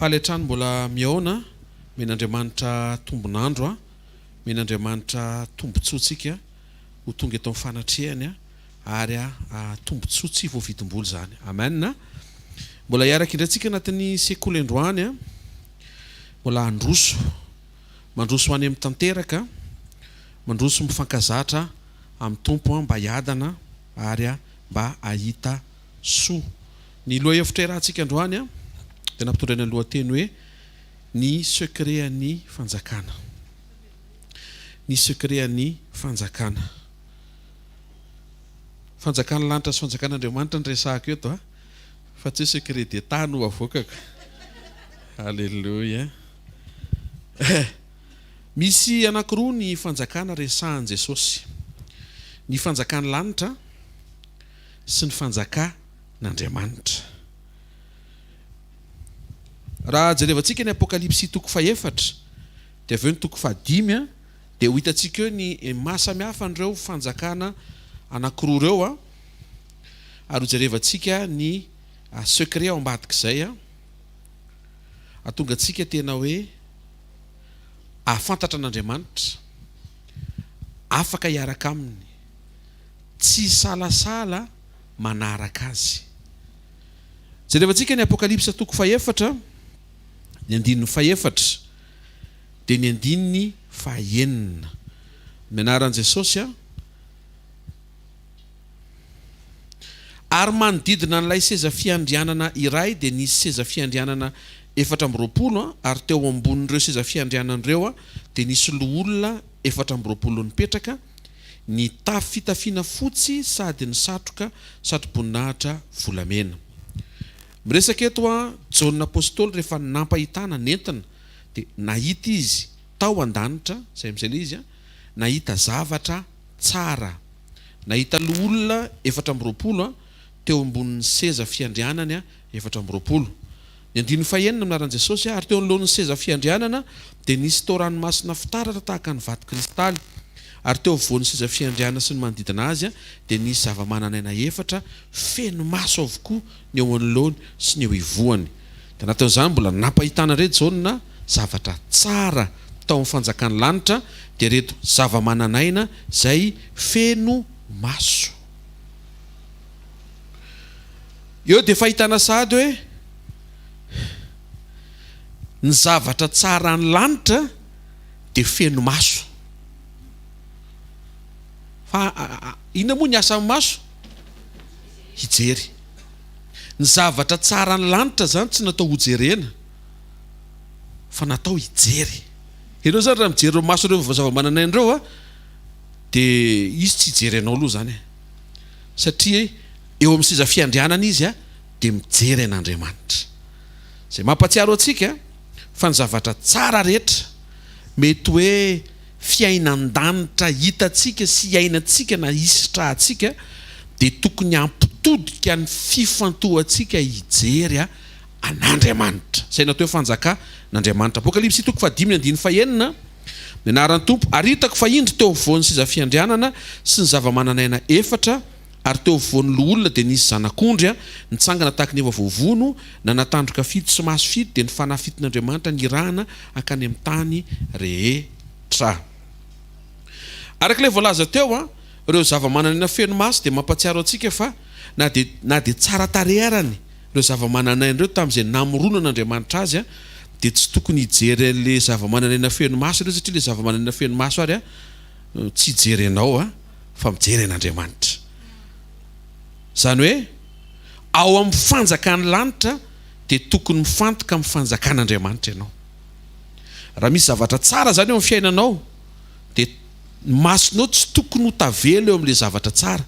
Faletrano mbola miaona men'Andriamanitra tombonandro a, men'Andriamanitra tombontsoatsika ho tonga eto amin'ny fanatrehany ary tombontsoa tsy voavidim-bola zany. Amen. Mbola hiaraka indratsika anatin'ny sekoly androany a, mbola androso, mandroso ho any amin'ny tanteraka, mandroso mifankazatra amin'ny tompo mba hiadana ary mba ahita soa. Ny loha hevitra irahantsika androany a dia nampitondraina ny lohateny hoe ny secret ny fanjakana. Ny secret ny fanjakana. Fanjakana lanitra sy fanjakan'Andriamanitra ny resahako eto a, fa tsy secret d'État no avoakako. Halleluja. Misy anankiroa ny fanjakana resahan Jesosy. Ny fanjakana lanitra sy ny fanjakan'Andriamanitra. Raha jerevantsika ny Apokalipsy toko 4 dia aveo ny toko 5 dia ho hitantsika eo ny mahasamihafa an'ireo fanjakana anankiroa ireo a, ary ho jerevantsika ny secret ao ambadik'izay a, ahatonga antsika tena hoe ahafantatra an'Andriamanitra, afaka hiaraka aminy, tsy salasala manaraka azy. Jerevantsika ny Apokalipsy toko 4 ny andininy 4 dia ny andininy 9 menaran Jesosy a, ary manodidina n'ilay seza fiandrianana iray dia nisy seza fiandrianana 420 ary teo ambonin'ireo seza fiandrianan'ireo dia nisy loholona 420 nipetraka, ny tafy fitafiana fotsy sady ny satroka satroboninahitra volamena. Miresaka eto Jaona apôstôly rehefa nampahitana nentina dia nahita izy tao an-danitra, izay amin'izay izy nahita zavatra tsara, nahita loholona 420 teo ambonin'ny seza fiandrianany 420. Ny andininy 9 minaran Jesosy ary teo anoloan'ny seza fiandrianana dia nisy tao ranomasina fitaratra tahaka ny vato kristaly, ary teo afovoan'ny seza fiandrianana sy ny manodidina azy dia nisy zava-mananaina 4 feno maso avokoa ny eo anoloany sy ny eo ivoany. Dia anatin'izany mbola nampahitana reto Jaona zavatra tsara tao amin'ny fanjakany lanitra dia reto zava-mananaina izay feno maso. Eo dia fahitana sady hoe ny zavatra tsara ny lanitra dia feno maso. Fa inona moa ny asa amin'ny maso? Hijery. Ny zavatra tsara ny lanitra zany tsy natao hojerena fa natao hijery. Ianao zany raha mijery ireo maso ireo zava-mananaina ireo dia izy tsy hijerenao aloha zany satria eo amin'ny seza fiandrianana izy dia mijery an'Andriamanitra. Izay mampatsiaro antsika fa ny zavatra tsara rehetra mety hoe fiainan-danitra hitantsika sy iainantsika na hisitrahantsika dia tokony hampitodika ny fifantohantsika hijery an'Andriamanitra. Izay natao hoe fanjakan'Andriamanitra. Apokalipsy toko 5:1 menaran'ny tompo ary hitako fa indro teo afovoan'ny seza fiandrianana sy ny zava-mananaina 4 ary teo afovoan'ny loholona dia nisy zanak'ondry nitsangana tahaka ny eva voavono na natandroka fito sy maso fito dia ny fanahy fiton'Andriamanitra nirahana akany amin'ny tany rehetra. Arak'ilay voalaza teo ireo zava-mananaina feno maso dia mampatsiaro antsika fa na dia tsara tarehy arany ireo zava-mananaina ireo tamin'izay namorona an'Andriamanitra azy dia tsy tokony hijery an'ilay zava-mananaina feno maso ireo satria ilay zava-mananaina feno maso ary tsy hijery anao fa mijery an'Andriamanitra. Zany hoe ao amin'ny fanjakany lanitra dia tokony mifantoka amin'ny fanjakan'Andriamanitra ianao. Raha misy zavatra tsara zany eo amin'ny fiainanao dia masonao tsy tokony ho tavela eo amin'ilay zavatra tsara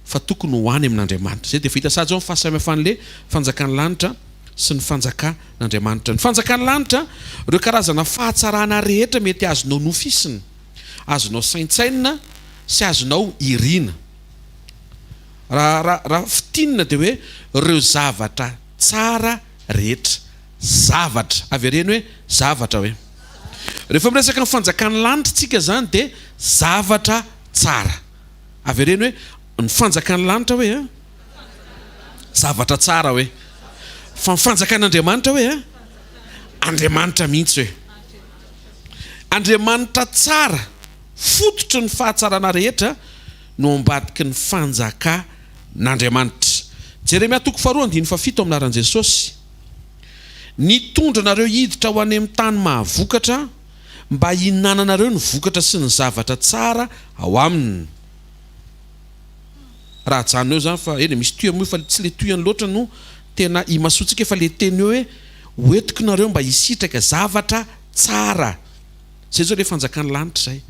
fa tokony ho any amin'Andriamanitra. Izay dia fahita sady ao amin'ny fahasamihafan'ilay fanjakany lanitra sy ny fanjakan'Andriamanitra. Ny fanjakany lanitra ireo karazana fahatsarana rehetra mety azonao nofisina, azonao saintsainina sy azonao irina. Raha fitinina dia hoe ireo zavatra tsara rehetra. Zavatra avereny hoe zavatra hoe rehefa miresaka ny fanjakany lanitra tsika zany dia zavatra tsara. Avereny hoe ny fanjakany lanitra hoe zavatra tsara hoe, fa ny fanjakan'Andriamanitra hoe andriamanitra mihitsy hoe andriamanitra tsara fototry ny fahatsarana rehetra no ambadiky ny fanjaka n'andriamanitra. Jeremia 4:7 aminaran'i Jesosy, nitondra nareo hiditra ho any amin'ny tany mahavokatra mba hinananareo ny vokatra sy ny zavatra tsara ao aminy. Raha janoneo zany fa eny misy toy moa fa tsy le toyany loatra no tena imasotsika fa le teny eo hoe hoetiko nareo mba hisitraka zavatra tsara. Zay zao le fanjakany lanitra zay.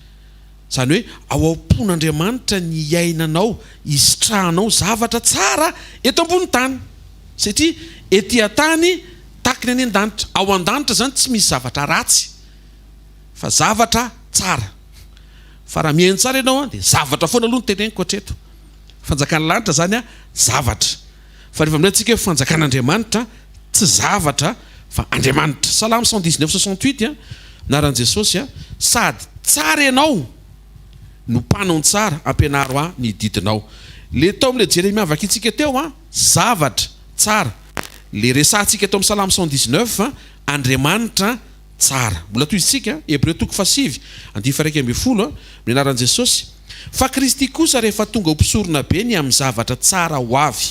Zany hoe ao am-pon'Andriamanitra ny iainanao hisitrahanao zavatra tsara eto ambony tany. Satria ety tany takiny any an-danitra. Ao an-danitra zany tsy misy zavatra ratsy fa zavatra tsara. Fa raha mihaino tsara ianao dia zavatra foana aloha ny teneniko hatreto. Fanjakany lanitra zany zavatra. Fa rehefa amintsika fanjakan'Andriamanitra tsy zavatra fa Andriamanitra. Salamo 119:68 naran'i Jesosy sady tsara ianao no mpanao tsara ampianaro aho ny didinao. Le tao amin'le Jeremia avaka itsika teo zavatra tsara. Le resantsika tao amin'ny Salamo 119 Andriamanitra tsara. Mbola toy isika Hébreu 7:1-20 ny anaran'i Jesosy. Fa Kristy kosa rehefa tonga ho mpisorona be ny amin'ny zavatra tsara ho avy.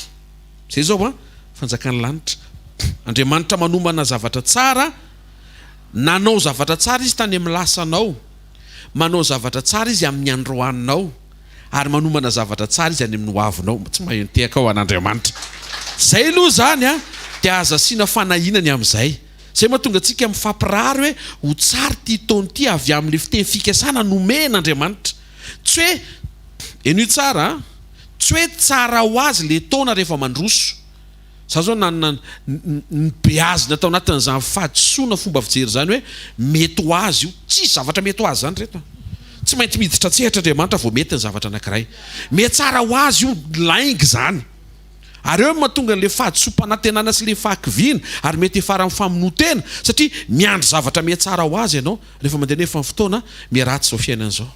Zay zao fanjakany lanitra. Andriamanitra manomana zavatra tsara, nanao zavatra tsara izy tany amin'ny lasanao, manao zavatra tsara izy amin'ny androaninao, ary manomana zavatra tsara izy any amin'ny hoavinao. Tsy maheno tehaka ao an'Andriamanitra. Zay aloha zany dia aza asiana fanahinany amin'izay. Zay mahatonga antsika mifampirary hoe ho tsara ty taony ty avy amin'le fiteny fikasana nomen'Andriamanitra. Tsy hoe eny tsara, tsy hoe tsara ho azy le taona rehefa mandroso. Za zao ny beazina tao anatin'izany fahadisoana fomba fijery zany hoe mety ho azy io, tsy zavatra mety ho azy zany reto. Tsy maintsy miditra tsehatra Andriamanitra vao mety ny zavatra anankiray. Mety tsara ho azy io laingy zany. Ary eo mahatonga le fahadisom-panantenana sy le fahakiviana ary mety efara amin'ny famonotena satria miandry zavatra mety tsara ho azy ianao rehefa mandeha nefa amin'ny fotoana miratsy zao fiainana zao.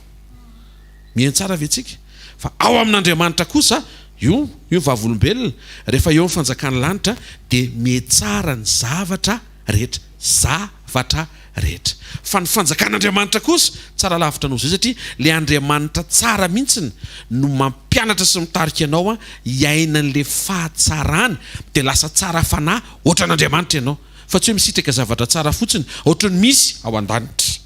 Mihaino tsara ve tsika? Fa ao amin'Andriamanitra kosa io vavolombelona rehefa eo amin'ny fanjakany lanitra dia metsara ny zavatra rehetra, zavatra rehetra. Fa ny fanjakan'Andriamanitra kosa tsara lavitra anao zay satria le Andriamanitra tsara mihitsiny no mampianatra sy mitarika ianao hiainan'le fahatsarany dia lasa tsara fanahy ohatran'Andriamanitra ianao. Fa tsy hoe misitraka zavatra tsara fotsiny ohatran'ny misy ao an-danitra.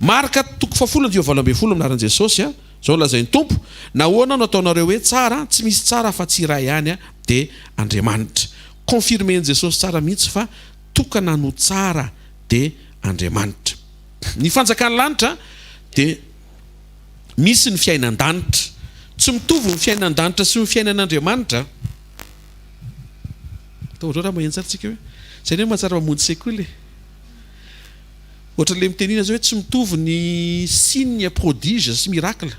Marka 4:20 aminaran'i Jesosy zao lazainy Tompo, nahoana no ataonareo hoe tsara, tsy misy tsara fa tsy iray ihany dia Andriamanitra. Confirmen'i Jesosy tsara mihitsy fa tokana no tsara dia Andriamanitra. Ny fanjakany lanitra dia misy ny fiainan-danitra. Tsy mitovy ny fiainan-danitra sy ny fiainan'Andriamanitra. Taotra raha maheno tsara tsika hoe zay hoe mahatsara mamonjy sekoly. Ohatran'le mitenina zao hoe tsy mitovy ny signe prodige sy miracle.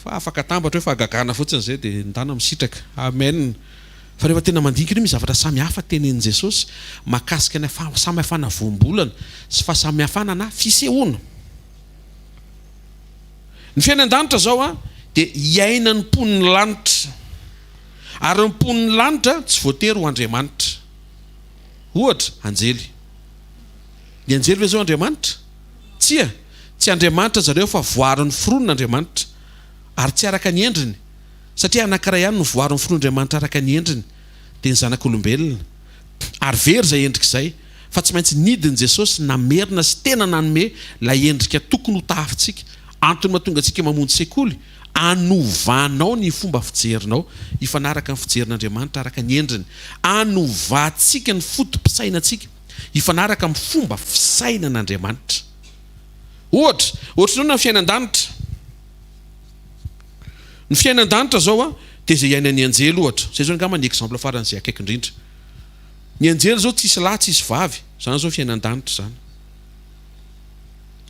Fa afaka tambatra hoe fa agagana fotsiny zay dia ndana misitraka. Amen. Fa rehefa tena mandinika io misy zavatra samihafa tenenin' Jesosy mahakasika ny samihafana voambolana sy fahasamihafana na fisehoana. Ny fiainan-danitra zao dia hiaina ny mpon'ny lanitra. Ary ny mpon'ny lanitra tsy voatery ho Andriamanitra. Ohatra, anjely. Ny anjely ve zao Andriamanitra? Tsy Andriamanitra zareo fa voarin'ny fironon'Andriamanitra. Ary tsy araka ny endriny. Satria anankiray ihany no voarin'ny fironon'Andriamanitra araka ny endriny dia ny zanak'olombelona. Ary very izay endrika izay. Fa tsy maintsy nidin' Jesosy namerina sy tena nanome ilay endrika tokony ho tafintsika. Antony mahatonga antsika mamonjy sekoly anovanao ny fomba fijerinao hifanaraka amin'ny fijerin'Andriamanitra araka ny endriny. Anovantsika ny fotom-pisainantsika hifanaraka amin'ny fomba fisainan'Andriamanitra. Ohatra ny fiainan-danitra. Ny fiainan-danitra zao dia izay iainan'ny anjely ohatra. Zay zao angamba ny exemple faran'izay akaiky indrindra. Ny anjely zao tsisy lahy tsisy vavy. Zany zao fiainan-danitra zany.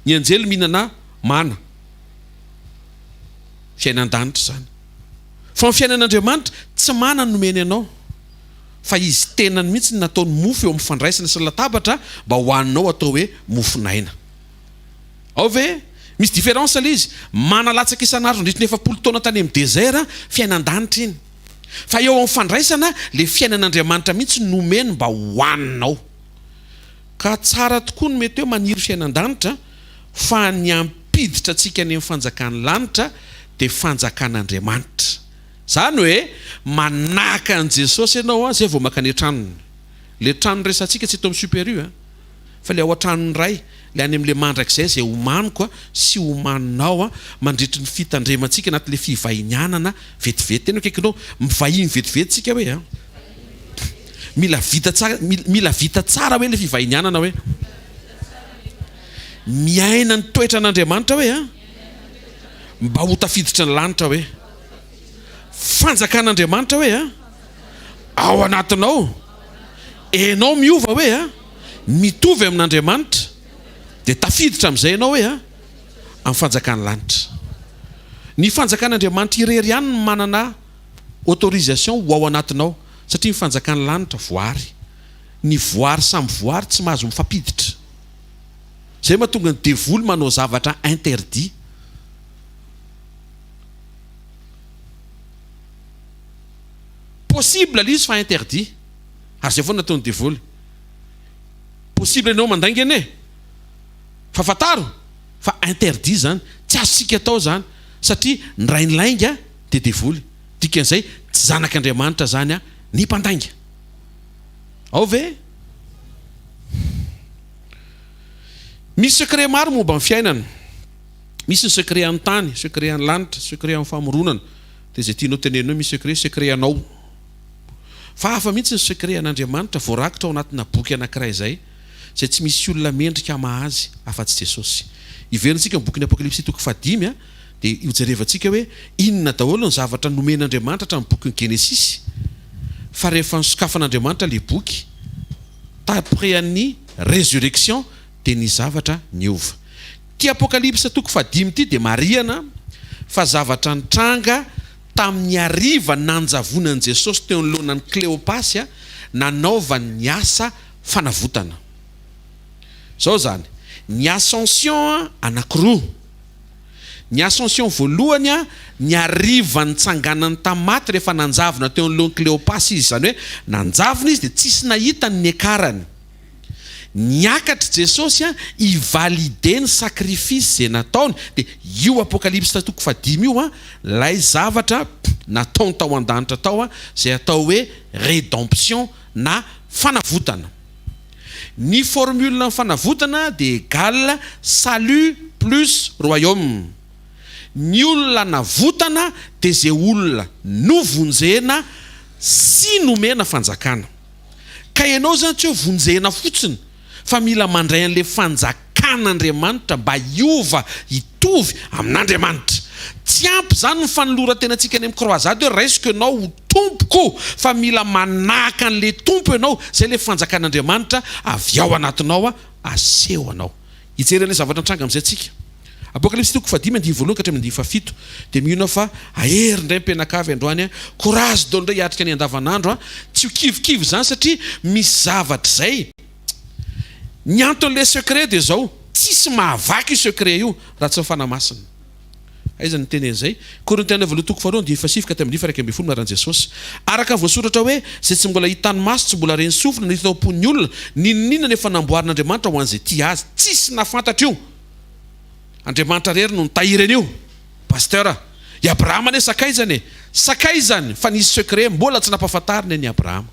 Ny anjely mihinana mana. Fiainan-danitra zany. Fa ny fiainan'Andriamanitra tsy mana ny nomeny ianao. Fa izy tenany mihitsy nataony mofo eo amin'ny fandraisana sy latabatra mba hohaninao atao hoe mofonaina. Ao ve? Misy différence ilay izy. Manalatsaka isan'andro nandritra ny 70 taona tany amin'ny désert fiainan-danitra iny. Fa eo amin'ny fandraisana le fiainan'Andriamanitra mihitsy nomeny mba hohaninao. ka tsara tokoa no mety eo maniry fiainan-danitra fa ny ampiditra antsika ny fanjakany lanitra dia fanjakan'Andriamanitra. Zany hoe manaka an' Jesosy ianao a zay vao maka ny tranony. Le trano resantsika tsy eto amin'ny supérieur fa le ao an-tranony ray le any amin'le mandrakizay zay homaniko a sy homaninao a mandritry ny fitandremantsika anatin'le fivahinianana vetivety. Tena akaikinao mivahiny vetivety tsika hoe a mila vita tsara hoe le fivahinianana hoe miaina ny toetra an'Andriamanitra hoe a mba ho tafiditra ny lanitra hoe fanjakan'Andriamanitra hoe a ao anatinao enao miova hoe a mitovy amin'Andriamanitra dia tafiditra amin'izay ianao hoe a amin'ny fanjakany lanitra. Ny fanjakan'Andriamanitra irery ihany no manana autorisation ho ao anatinao satria ny fanjakany lanitra voary. Ny voary samy voary tsy mahazo mifampiditra. Zay mahatonga ny devoly manao zavatra interdit. Possible l'izy fa interdit. Ary zay foana nataony devoly. Possible ianao mandaingana e fa fataro fa interdit zany tsy azosika atao zany satria ny ray ny lainga dia devoly. Dikan'izay tsy zanak'Andriamanitra zany a ny mpandainga. Ao ve? Misy secret maro momba ny fiainana. Misy ny secret amin'ny tany, secret amin'ny lanitra, secret amin'ny famoronana. Dia zay tianao tenenao misy secret anao. Fa hafa mihitsy ny secret an'Andriamanitra voarakitra ao anatina boky anankiray izay tsy misy olona mendrika mahazy afa-tsy Jesosy. Iverintsika ny bokin'ny Apokalipsy toko 5 a dia ijerevantsika hoe inona daholo ny zavatra nomen'Andriamanitra hatramin'ny bokin'ny Genesis. Fa rehefa nisokafan'Andriamanitra le boky après an'ny résurrection dia ny zavatra niova. Ty Apokalipsy toko 5 ty dia marihana fa zavatra nitranga tamin'ny ariva nanjavonan'i Jesosy teo anoloanan'ny Cléopasy nanaovany ny asa fanavotana. Zao zany ny ascension anankiroa. Ny ascension voalohany a ny ariva nitsanganany tamaty rehefa nanjavona teo anoloan'ny Cléopasy izy, zany hoe nanjavona izy dia tsisy nahita ny ekarany. Niakatra Jesosy a ivalide ny sakrifisy zay nataony dia io Apokalipsy toko 5 io a lay zavatra nataony tao an-danitra tao a zay atao hoe rédemption na fanavotana. Ny formule ny fanavotana dia égale salut plus royaume. Ny olona navotana dia zay olona novonjena sy nomena fanjakana. Ka ianao zany tsy ho vonjena fotsiny fa mila mandray an'le fanjakan'Andriamanitra mba hiova hitovy amin'Andriamanitra. Tsy ampy zany ny fanoloran-tenantsika any amin'ny croisade hoe raisiko ianao ho tompoko fa mila manaka an'le tompo ianao zay le fanjakan'Andriamanitra avy ao anatinao a aseho anao. Hijery an'ilay zavatra nitranga amin'izay tsika. Apokalipsy toko 5 andiny voalohany ka hatramin'ny 7 dia mihona fa ahery indray mpianakavy androany a courage dao indray hiatrika ny andavanandro a tsy ho kivikivy zany satria misy zavatra zay. Ny anton'le secret dia zao tsisy mahavaky io secret io raha tsy fanamasina. Aiza ny teny an'izay Korintiana voalohany toko 2 dia 7 ka hatramin'ny 1:10 maran'i Jesosy. Araka voasoratra hoe zay tsy mbola hitany maso tsy mbola reny sofina ny fitaom-pon'ny olona ninona nefa namboarin'Andriamanitra ho an'izay tia azy tsisy nafantatra io. Andriamanitra rery no nitahiry an'io. Pasteur i Abrahama ane sakaizany e sakaizany fa nisy secret mbola tsy nampahafantarina ny Abrahama.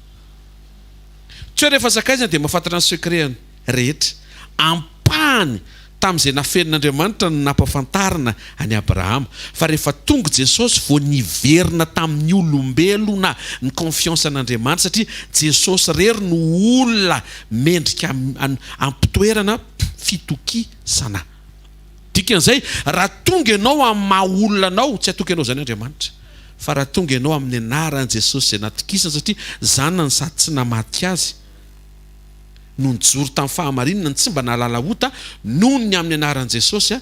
Tsy rehefa sakaizany dia mahafantatra ny secret rehetra. Ampahany tamin'izay nafen'Andriamanitra no nampahafantarina any Abrahama. Fa rehefa tonga Jesosy vao niverina tamin'ny olombelona ny confiance an'Andriamanitra satria Jesosy rery no olona mendrika ampitoerana fitokisana. Dikan'izay raha tonga ianao amin'ny maha olona anao tsy atoky ianao zany Andriamanitra fa raha tonga ianao amin'ny anaran'i Jesosy zay natokisana satria zany ny sady tsy namaty azy no nijoro tamin'ny fahamarinana ny tsy mba nahalala ota noho ny amin'ny anaran'i Jesosy a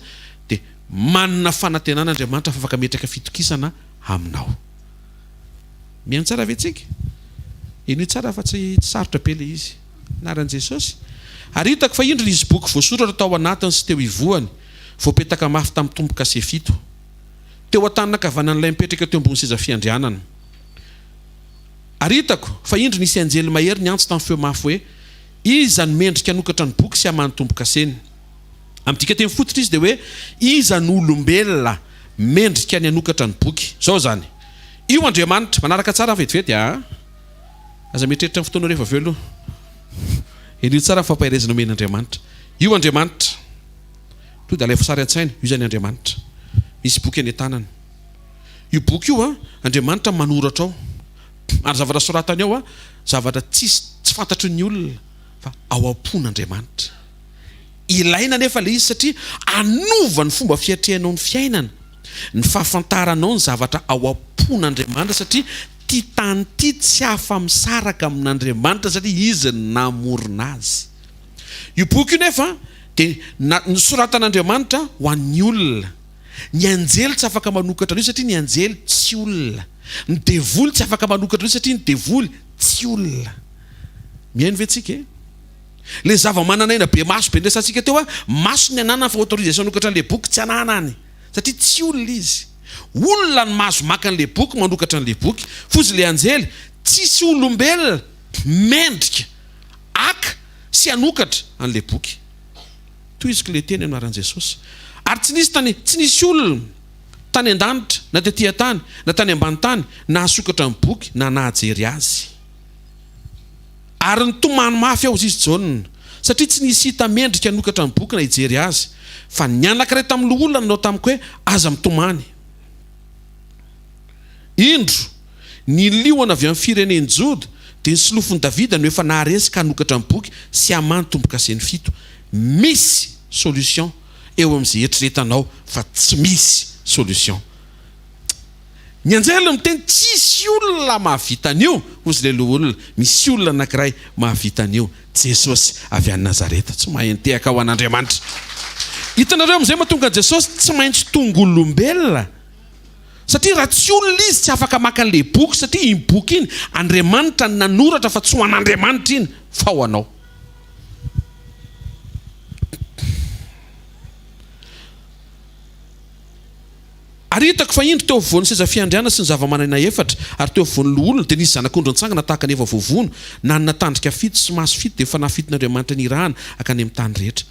dia manana fanantenana Andriamanitra fa afaka metraka fitokisana aminao. Mihaino tsara ve tsika? Eny tsara fa tsy sarotra be le izy anaran'i Jesosy. Ary hitako fa indro izy boky voasoratra tao anatiny sy teo ivoany voapetaka mafy tamin'ny tomboka se 7 teo an-taninankavanan'ilay mipetraka teo ambony seza fiandrianana. Ary hitako fa indro nisy anjely mahery ny antso tamin'ny feo mafy hoe iza ny mendrika anokatra ny boky sy amanotomboka seny. Amin'ity teny fototra izy dia hoe iza ny olombelona mendrika ny anokatra ny boky. Zao zany. Io Andriamanitra manaraka tsara vetivety aza mieritreritra ny fotoana rehefa aveo aloha. Enio tsara fampaherezana omeny Andriamanitra. Io Andriamanitra to dia alay sary an-tsaina io zany Andriamanitra. Misy boky any an-tanany. Io boky io Andriamanitra manoratra ao. Ary zavatra soratany ao zavatra tsy fantatry ny olona fa ao am-pon'Andriamanitra. Ilaina nefa le izy satria anova ny fomba fiatrehanao ny fiainana. Ny fahafantaranao ny zavatra ao am-pon'Andriamanitra satria ty tany ty tsy afa-misaraka amin'Andriamanitra satria izy namorona azy. Io boky io nefa dia ny soratan'Andriamanitra ho an'ny olona. Ny anjely tsy afaka manokatra an'io satria ny anjely tsy olona. Ny devoly tsy afaka manokatra an'io satria ny devoly tsy olona. Mihaino ve tsika? Le zava-mananaina be maso be ndraisantsika teo maso ny anana fa autorisation manokatra an'le boky tsy ananany satria tsy olona izy. Olona ny maso maka an'le boky manokatra an'le boky fozy le anjely tsisy olombelona mendrika aka sy anokatra an'le boky. Toy izy le teny anaran'i Jesosy. Ary tsy nisy olona tany an-danitra na tetỳ tany na tany ambany tany na asokatra ny boky na nahajery azy. Ary ny tomany mafy ao izy Jaona satria tsy nisy hita mendrika anokatra ny boky na hijery azy fa ny anankiray tamin'le olona nanao tamiko hoe aza mitomany. Indro ny liona avy amin'ny fireneny Joda dia ny solofony Davida no efa naharesika hanokatra ny boky sy hamany tomboka seny 7. Misy solution eo amin'izay eritreretanao fa tsy misy solution. Ny anjely miteny tsisy olona mahavita an'io hozy le olona. Misy olona anankiray mahavita an'io, Jesosy avy any Nazareta. Tsy mahentehaka ho an'Andriamanitra. Hitanareo amin'izay mahatonga Jesosy tsy maintsy tonga olombelona. Satria raha tsy olona izy tsy afaka maka an'le boky satria iny boky iny Andriamanitra nanoratra fa tsy ho an'Andriamanitra iny fa ho anao. Ary hitako fa indro teo afovoan'ny seza fiandriana sy ny zava-mananaina efatra ary teo afovoan'ny olona dia nisy zanak'ondro nitsangana tahaka ny efa voavono na ny natandrika fito sy maso fito dia efa nafitin'Andriamanitra ny irahana akany amin'ny tany rehetra.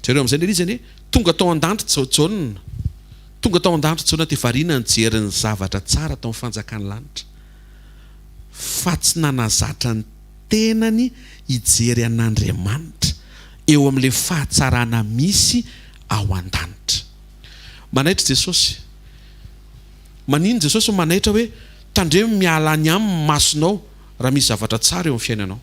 Jereo amin'izay le izy tonga tao an-danitra Jaona. Tonga tao an-danitra Jaona dia variana ny jery ny zavatra tsara tao amin'ny fanjakan'ny lanitra. Fa tsy nanazatra ny tenany hijery an'Andriamanitra eo amin'ilay fahatsarana misy ao an-danitra. Manaitra Jesosy. Manino Jesosy manaitra hoe tandremo miala any amin'ny masonao raha misy zavatra tsara eo amin'ny fiainanao.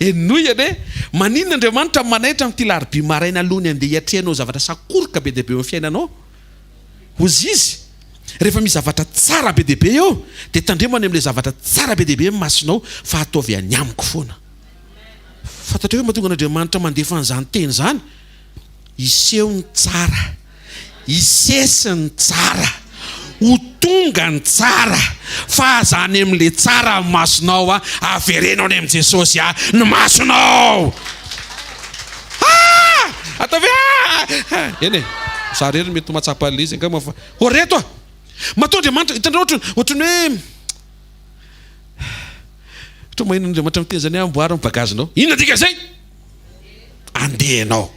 Enoyane manino Andriamanitra manaitra amin'ity larobia maraina alohany andeha hiatrehanao zavatra sakoroka be deaibe eo amin'ny fiainanao. Hozy izy rehefa misy zavatra tsara be deaibe eo dia tandremo any amin'ilay zavatra tsara be deaibe masonao fa ataovy any amiko foana. Fantatrao hoe mahatonga an'Andriamanitra mandefa an'izany teny zany. Iseho ny tsara, isesy ny tsara, ho tonga ny tsara fa zany amin'le tsara ny masonao averenao any amin'i Jesosy ny masonao. Ataovy eny za rery mety mahatsapa an'le izy angamba fa reto matao Andriamanitra hitanao ohatrany hoe ohatry mahino Andriamanitra miteny zany amboary bagazinao. Inona dika zay? Andehanao.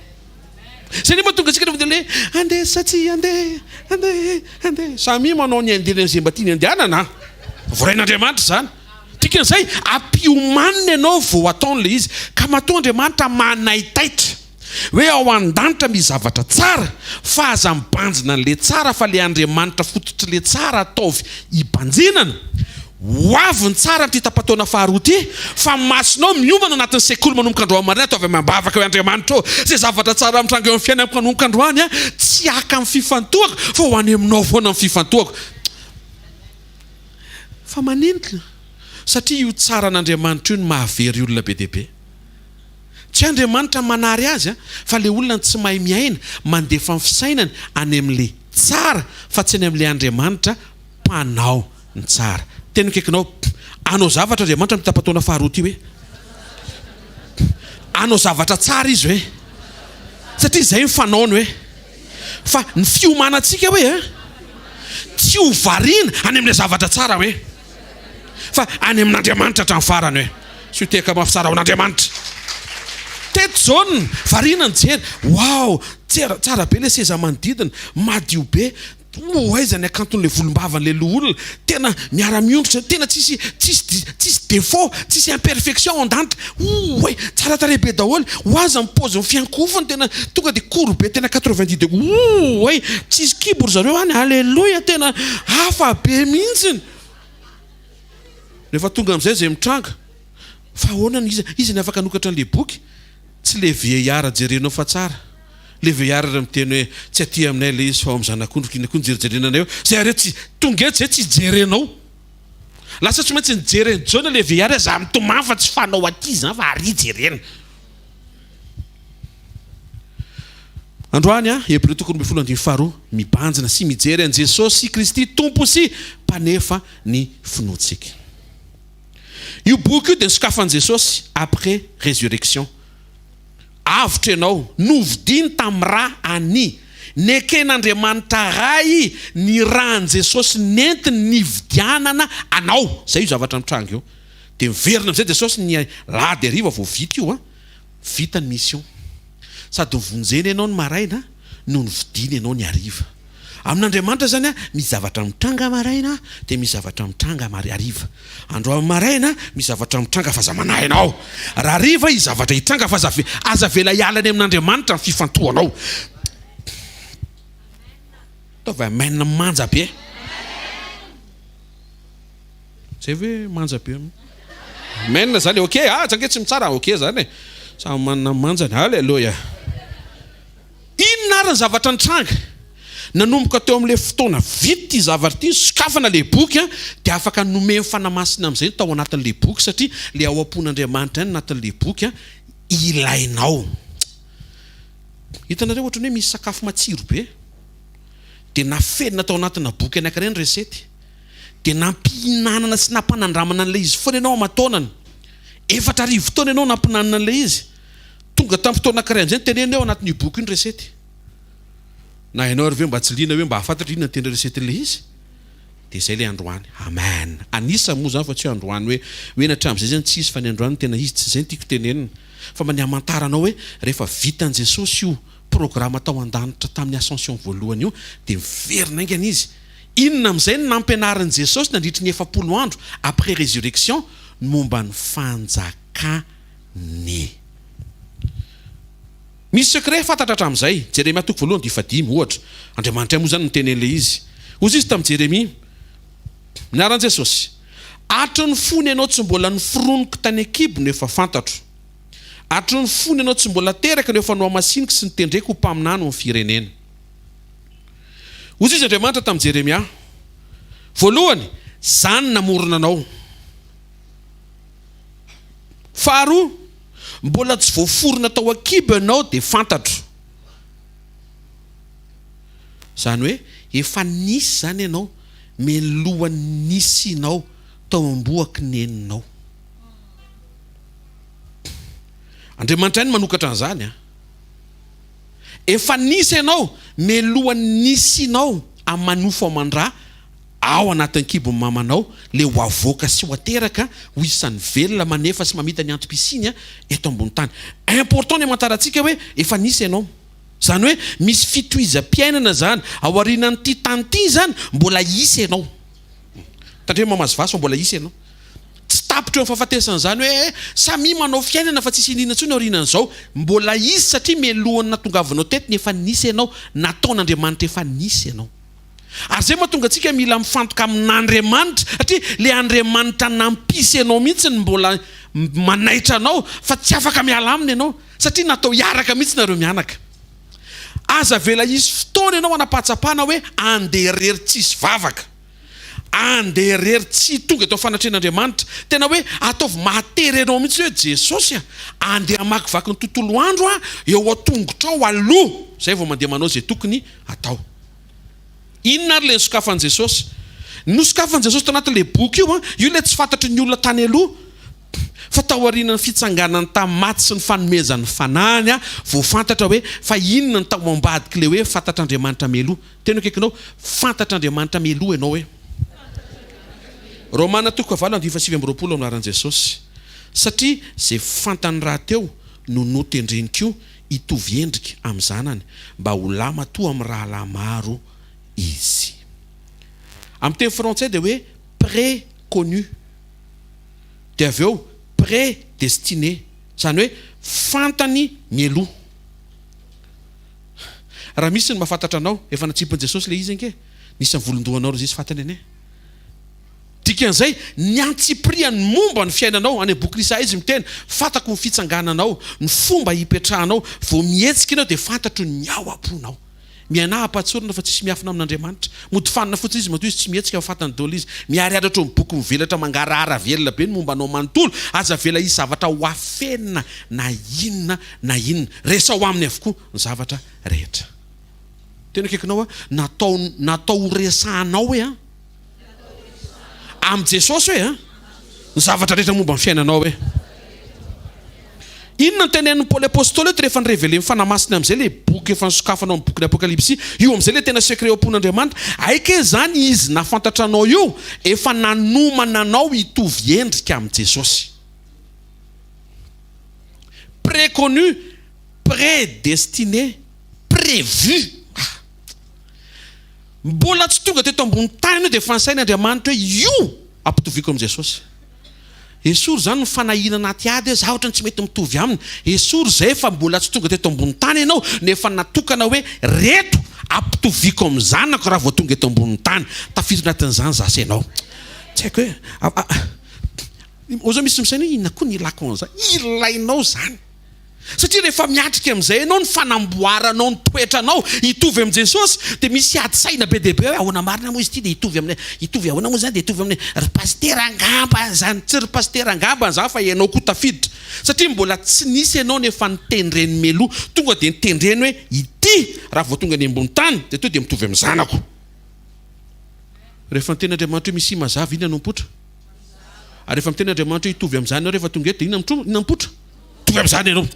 Zay mahatonga antsika rehefa le andeha satsia andeha samy manao ny andehan'izay mba tiany andehanana. Vorain'Andriamanitra zany. Dikan'izay ampiomanina ianao vao ataon'le izy ka matoa Andriamanitra manaitaitra hoe ao an-danitra misy zavatra tsara fa aza mibanjina an'le tsara fa le Andriamanitra fototra le tsara ataovy hibanjinana. Hoavy ny tsara ty tapataona faharoa ty fa masonao miomana anatin'ny sekoly manomboka androany marina ataovy mambavaka hoe Andriamanitra ô zay zavatra tsara mitranga eo amin'ny fiainana manomboka androany tsy aka amin'ny fifantohako fa ho any aminao foana amin'ny fifantohako. Fa manintona satria io tsara an'Andriamanitra io ny mahavery olona be deaibe. Tsy Andriamanitra manary azy fa le olona tsy mahay miaina mandefa ny fisainany any amin'le tsara fa tsy any amin'le Andriamanitra mpanao ny tsara. Teny kekinao anao zavatra Andriamanitra mitapataona faharoa ty hoe anao zavatra tsara izy hoe satria izay ny fanaony hoe fa ny fiomanantsika hoe tsy ho variana any amin'ilay zavatra tsara hoe fa any amin'Andriamanitra hatramin'ny farany hoe sy ho teka mafisara ao an'Andriamanitra. Teto zao ny variana ny jery, wow, tsara be le seza manodidina, madio be, aizany akanton'le volombavan'le loholona, tena miara-miondrotra, tena tsisy défaut, tsisy imperfection ao an-danitra. Oe, tsara tarehy be daholo, ho aza mipôzy ny fiankofony, tena tonga dia koro be, tena 90 degré. Oe, tsisy kibo ry zareo any, alleloia, tena hafa be mihitsiny. Rehefa tonga amin'izay zay mitranga, fa ahoana izy ny afaka nokatra an'le boky, tsy le vieillard jerenao fa tsara. Le vieillard miteny hoe tsy aty aminay le izy fa ao amin'ny zanak'ondrika iny koa njerijerenanay eo. Zay are tsy tonga eto zay tsy jerenao. Lasa tsy maintsy nijerena jona le vieillard za mitomany fa tsy fanao aty zany fa ary jerena. Androany Hébreux 12:2 mibanjina sy mijery an Jesosy Kristy tompo sy mpanefa ny finoantsika. Io boky io dia nisokafan'i Jesosy après résurrection. Avitra ianao novidiny tamin'ny raha any neken'Andriamanitra ray ny rahan'i Jesosy nentiny nividianana anao. Zay io zavatra mitranga io. Dia miverina amin'izay Jesosy ny lady ariva vao vita io vita ny mission. Sady vonjeny ianao ny maraina no nividiny ianao ny ariva. Amin'Andriamanitra zany misy zavatra mitranga maraina dia misy zavatra mitranga ariva. Andro maraina misy zavatra mitranga fa zamana ianao. Raha ariva izy zavatra hitranga fa aza vela hialany amin'Andriamanitra ny fifantohanao. Taova amen manja be. Zay hoe manja be. Amen zany ok, jange tsy mitsara ok zany. Sa manana manjany, halleluja. Inona ary ny zavatra nitranga? Nanomboka teo amin'ilay fotoana vita zavatra ity sokafana le boky dia afaka nomeny fanamasina amin'izay tao anatin'le boky satria le ao am-pon'Andriamanitra any anatin'le boky ilainao. Hitanareo ohatran'ny hoe misy sakafo matsiro be dia nafenina tao anatina boky anankiray ny resety dia nampihinanana sy nampanandramana an'ilay izy foana ianao aman-taonany. 4 arivo taona ianao nampinanana an'ilay izy. Tonga tamin'ny fotoana anankiray amin'izay tenenao anatin'io boky io ny resety. Na ianao ary mba tsy liana hoe mba hafantatra inona tena resetin'le izy. Dia izay ilay androany. Amen. Anisa moa zany fa tsy androany hoe natramin'izay zany tsisy fa ny androany tena izy tsy izay ny tiako tenenina. Fa mba ny hamantaranao hoe rehefa vitan'i Jesosy io programa tao an-danitra tamin'ny ascension voalohany io dia miverina aingana izy. Inona amin'izay no nampianaran'i Jesosy nandritra ny 7 andro après résurrection momba ny fanjakany. Misy secret fantatra hatramin'izay. Jeremia 1:5 ohatra. Andriamanitra moa zany nitenen'ilay izy. Hozy izy tamin'ny Jeremia. Miaran'i Jesosy. Atro ny fony ianao tsy mbola niforoniko tany an-kibo no efa fantatro. Atro ny fony ianao tsy mbola teraka no efa no amasinika sy nitendreko ho mpaminany ny firenena. Hozy izy Andriamanitra tamin'ny Jeremia. Voalohany, zany namorona anao. Faharoa, mbola tsy voaforona tao an-kibo ianao dia fantatro. Zany hoe efa nisy zany ianao melohan'ny nisy ianao tao amboaky neninao. Andriamanitra ny manokatra an'izany. Efa nisy ianao melohan'ny nisy ianao amin'ny manofo aman-drà ao anatin'ny kibo mamanao le ho avoaka sy ho ateraka ho isan'ny velona manefa sy mamita ny antom-pisiny eto ambony tany. Important ny hamantarantsika hoe efa nisy ianao. Zany hoe misy fitohizam-piainana zany ao aorianan'ity tany ity zany mbola isy ianao. Tandreo mamazivasy fa mbola isy ianao. Tsy tapitra eo amin'ny fahafatesana zany hoe samy manao fiainana fa tsisy inona intsony aorianan'izao. Mbola isy satria melohany natongavanao tetiny efa nisy ianao, nataon'Andriamanitra efa nisy ianao. Ary zay mahatonga antsika mila mifantoka amin'Andriamanitra satria le Andriamanitra nampisy ianao mihitsy ny mbola manaitra anao fa tsy afaka miala aminy ianao satria natao hiaraka mihitsy nareo mianaka. Aza vela isy fotoana ianao anapatsapana hoe andeha rery tsisy vavaka, andeha rery tsy tonga tao fanatren'Andriamanitra. Tena hoe ataovy mahatery ianao mihitsy hoe Jesosy andeha hamakivaky ny tontolo andro eo an-tongotra ao aloha. Zay vao mandeha manao zay tokony atao. Inona ary le nosokafan'i Jesosy? Nosokafan'i Jesosy tao anatin'ilay boky io ilay tsy fantatry ny olona tany aloha. Fa tao aorian'ny fitsanganany tamin'ny maty sy ny fanomezan'ny fanahany vao fantatra hoe fa inona ny tao ambadika le hoe fantatr'Andriamanitra meloha. Tena akaikinao fantatr'Andriamanitra meloha ianao hoe. Romana toko avala ny fasiva am'roapolo am'laran Jesosy satria zay fantany raha teo no notendrenikio itovy endrika amin'ny zanany mba ho lama toa amin'ny raha maro izy. Amin'ny teny frantsay dia hoe préconnu dia avy eo prédestiné, zany hoe fantany mieloha. Raha misy ny mahafantatra anao efa natsipin Jesosy le izy anke nisy volondohanao ry izy fantany ane. Dikan'izay ny antsipriany momba ny fiainanao any boky Isaia izy miteny fantako ny fitsangananao, ny fomba hipetrahanao, vao mihetsika ianao dia fantatro ny ao am-ponao. Mianahapatsorana fa tsisy miafina amin'Andriamanitra. Mody fanina fotsiny izy matoa izy tsy mihetsika fantany daholo izy. Miariaratra ny boky mivelatra mangarahara velona be ny momba anao manontolo, aza vela izy zavatra ho afenina na inona na inona. Resa ho aminy avokoa ny zavatra rehetra. Tena kaikinao natao resahanao hoe am Jesosy hoe ny zavatra rehetra momba ny fiainanao hoe. Inona ny tenen'ny Paoly apôstôly eto rehefa nirevele mifanamasina amin'izay le boky efa nisokafanao amin'ny boky Apokalipsy, io amin'izay le tena sekret am-pon'Andriamanitra. Aika zany izy nafantatra anao io efa nanomana anao hitovy endrika amin'ny Jesosy. Préconnu, prédestiné, prévu. Mbola tsy tonga teto ambony tany dia fansain'Andriamanitra hoe io ampitoviko amin'ny Jesosy. Esory zany ny fanahina anaty ady za ohatra tsy mety mitovy aminy. Esory zay fa mbola tsy tonga teto ambony tany ianao nefa natokana hoe reto ampitoviko amin'ny zanako raha vao tonga eto ambony tany. Tafiditra anatin'izany zasy ianao. Tsy haiko hoe ozao misy misaina hoe inona koa ny ilako an'izany. Ilainao zany. Satria rehefa miatrika amin'izay ianao ny fanamboaranao ny toetranao hitovy amin'ny Jesosy dia misy adi-saina be dia be hoe ahoana marina moa izy ity dia hitovy ahoana moa zany dia hitovy amin'ny ry pasteur angamba zany, tsy ry pasteur angamba zany fa ianao koa tafiditra. Satria mbola tsy nisy ianao nefa nitendreny meloha tonga dia nitendreny hoe ity raha vao tonga ny ambony tany dia to dia mitovy amin'ny zanako. Rehefa niteny Andriamanitra hoe misy mazava inona no mipotra? Ary rehefa miteny Andriamanitra hoe hitovy amin'izany ianao rehefa tonga eto dia inona mipotra? Mitovy amin'izany ianao.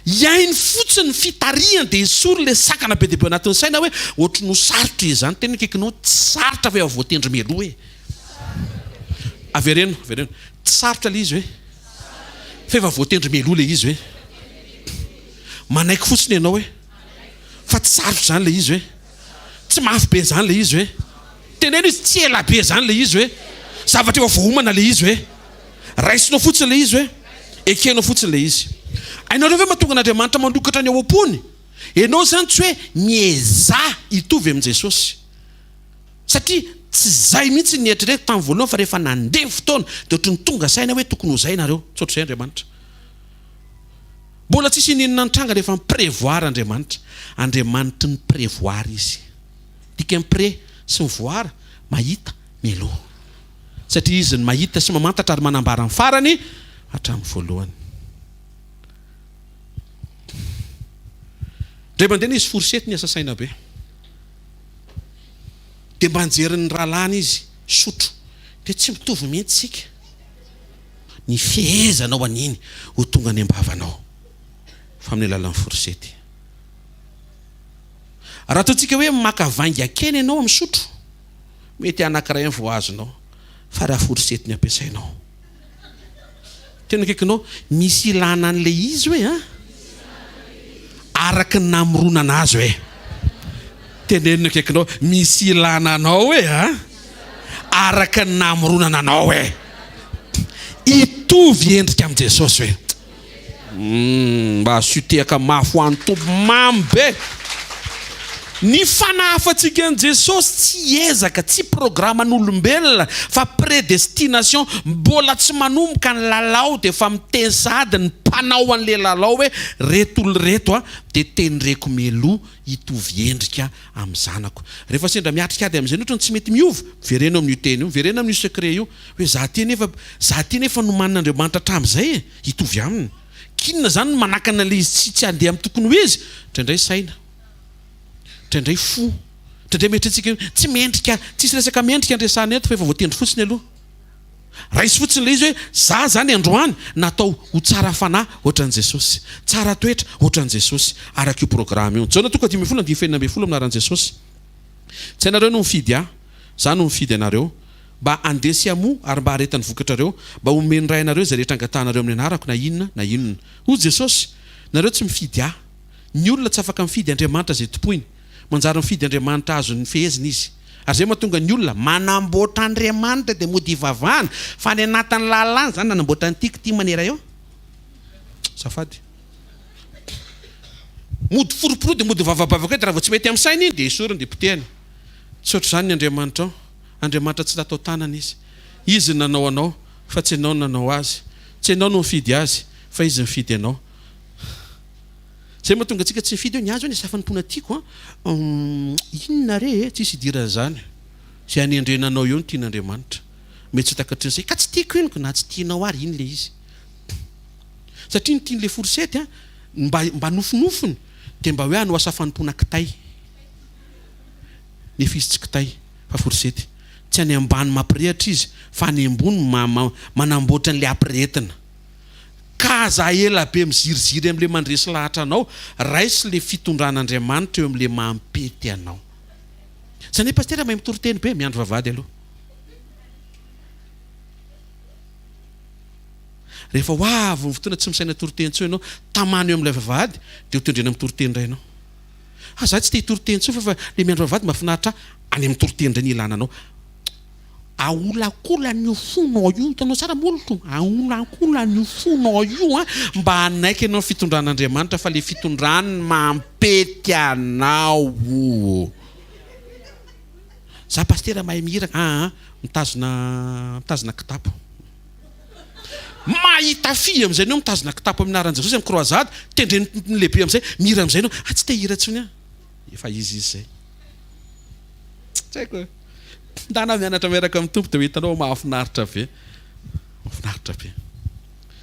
Iainy fotsiny fitariany dia esory le sakana be dia be anatin'ny saina hoe ohatry no sarotra izany. Tena kaikinao tsy sarotra fa voatendry meloha hoe. Avereno. Tsy sarotra le izy hoe. Fa efa voatendry meloha le izy hoe. Manaiky fotsiny ianao hoe. Fa tsy sarotra zany le izy hoe. Tsy mafy be zany le izy hoe. Teneno izy tsy ela be zany le izy hoe. Zavatra efa voahomana le izy hoe. Raisinao fotsiny le izy hoe. Ekenao fotsiny le izy. Ainao hoe mahatonga an'Andriamanitra manokatra ny ao am-pony. Ianao zany tsy hoe miezah hitovy amin'ny Jesosy. Satria tsy zay mihitsy ny eritrereto tamin'ny voalohany fa rehefa nandevy fotoana dia ohatry ny tonga saina hoe tokony ho zay nareo. Tsy ohatry izay Andriamanitra. Mbola tsisy ninona nitranga rehefa miprevoara Andriamanitra. Andriamanitra ny prevoara izy. Dika mipre sy mivoara mahita meloha. Satria izy ny mahita sy mamantatra ary manambara ny farany hatramin'ny voalohany. Dre mandeha izy forsety ny asa saina be. Dia mba anjeriny rahalany izy sotro. Dia tsy mitovy mihitsy sika. Ny fehezanao an'iny ho tonga ny ambavanao. Fa amin'ny alalan'ny forsety. Raha ataontsika hoe makavainga keny ianao amin'ny sotro, mety anankiray ny voazonao. Fa raha forsety ny ampiasainao. Tena kaikinao misy ilana an'le izy hoe araka ny namoronana azy hoe. Tenenina kaikinao misy ilana anao hoe araka ny namoronana anao hoe. Hitovy endrika amin'ny Jesosy hoe. Mba sutehaka mafy ho an'ny tompo mamy be. Ny fanahafantsika an Jesosy tsy ezaka, tsy programan'olombelona fa prédestination. Mbola tsy manomboka ny lalao dia fa miteny sady ny mpanao an'le lalao hoe reto olo reto dia tendreko meloha hitovy endrika amin'ny zanako. Rehefa sendra miatrika ady amin'izay ohatra ny tsy mety miova, verena amin'io teny io, verena amin'io secret io hoe za ty nefa nomanin'Andriamanitra hatramin'izay hitovy aminy. Kinona zany manakana le izy tsy handeha amin'ny tokony ho izy? Trandray saina. Trandray fo. Trandray metritsika tsy mendrika, tsisy resaka mendrika andresana eto fa efa voatendry fotsiny aloha. Raisy fotsiny le izy hoe za zany androany natao ho tsara fanahy ohatran'i Jesosy, tsara toetra ohatran'i Jesosy, araka io programme io. Jaona toka 10:12 amin'naran'i Jesosy. Tsy anareo no mifidy za no mifidy anareo, mba andesy amo ary mba haretany vokatrareo mba omeny ray nareo zay rehetra angatanareo amin'ny anarako na inona hoy Jesosy nareo tsy mifidy ahy ny olona tsy afaka mifidy Andriamanitra zay tompoiny manjary mifidy Andriamanitra azo ny feheziny izy ary zay mahatonga ny olona manamboatra Andriamanitra dia mody ivavahana fa ny anatin'ny lalàna zany nanamboatra ny ty manera eo safady mody foroporo dia mody vavabavaka dia raha vao tsy mety amin'ny sainy iny dia esoriny dia potehany tsy ohatr' zany ny Andriamanitra ao Andriamanitra tsy tatao tanana izy nanao anao fa tsy ianao nanao azy tsy ianao no mifidy azy fa izy mifidy anao zay mahatonga antsika tsy mifidy eo ny azo ny safanipona tiako inona re tsisy idiran'izany zay anendrenanao eo ny tian'Andriamanitra mety tsy takatr'izay ka tsy tiako inoko na tsy tianao ary iny le izy satria ny tian'le forsety mba nofinofiny dia mba hoe ano asafanipona kitay nefa izy tsy kitay fa forsety tsy any ambany mampirehatra izy fa any ambony manamboatra an'le ampirehetina ka za ela be miziriziry amin'le mandresy lahatra anao raisy le fitondran'Andriamanitra eo amin'le mampety anao zany pastera mahay mitoriteny be miandro vavady aloha rehefa hoavy ny fotoana tsy misaina toriteny tso ianao tamany eo amin'ilay vavady dia ho tendrena mitoriteny ray ianao za tsy te hitoriteny tso fa le miandro vavady mahafinaritra any amin'ny toriteny ray ny ilana anao aolakola ny fonao io hitanao tsara molotro aolakola ny fonao io mba hanaiky ianao fitondran'Andriamanitra fa le fitondrany mampety anao za pastera mahay mihiraka mitazona kitapo mahita fi amin'izay anao mitazona kitapo amin'ny aran'i Jesosy amin'ny croisade tendreny lehibe amin'izay mihira amin'izay anao tsy te hira tsony efa izy zay tsy haiko ndana mianatra miaraka amin'ny tompo dia ho hitanao mahafinaritra be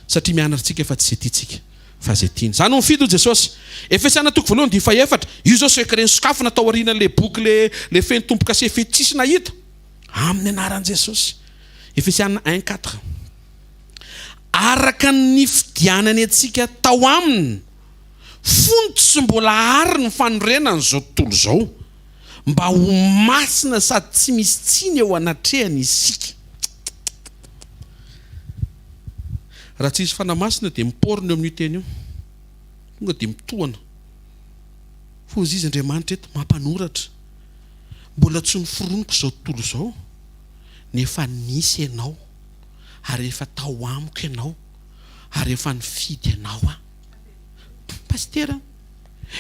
satria mianaritsika efa tsy zay tiatsika fa zay tiany zany ho mifidy ho Jesosy Efesiana 2:4 io zao sekireny sokafo natao aorianan'le boky le feny tompoka se fe tsisy nahita amin'ny anaran'i Jesosy Efesiana 1:4 araka ny fidianany atsika tao aminy fontsy sy mbola ary ny fanorenana zao tontolo zao mba ho masina sady tsy misy tsiny eo anatrehany isika raha tsy izy fanamasina dia miporona eo amin'io teny io tonga dia mitohana fa ozy izy Andriamanitra eto mampanoratra mbola tsy niforoniko zao tontolo zao nefa nisy ianao ary efa tao amiko ianao ary efa nifidy ianao pastera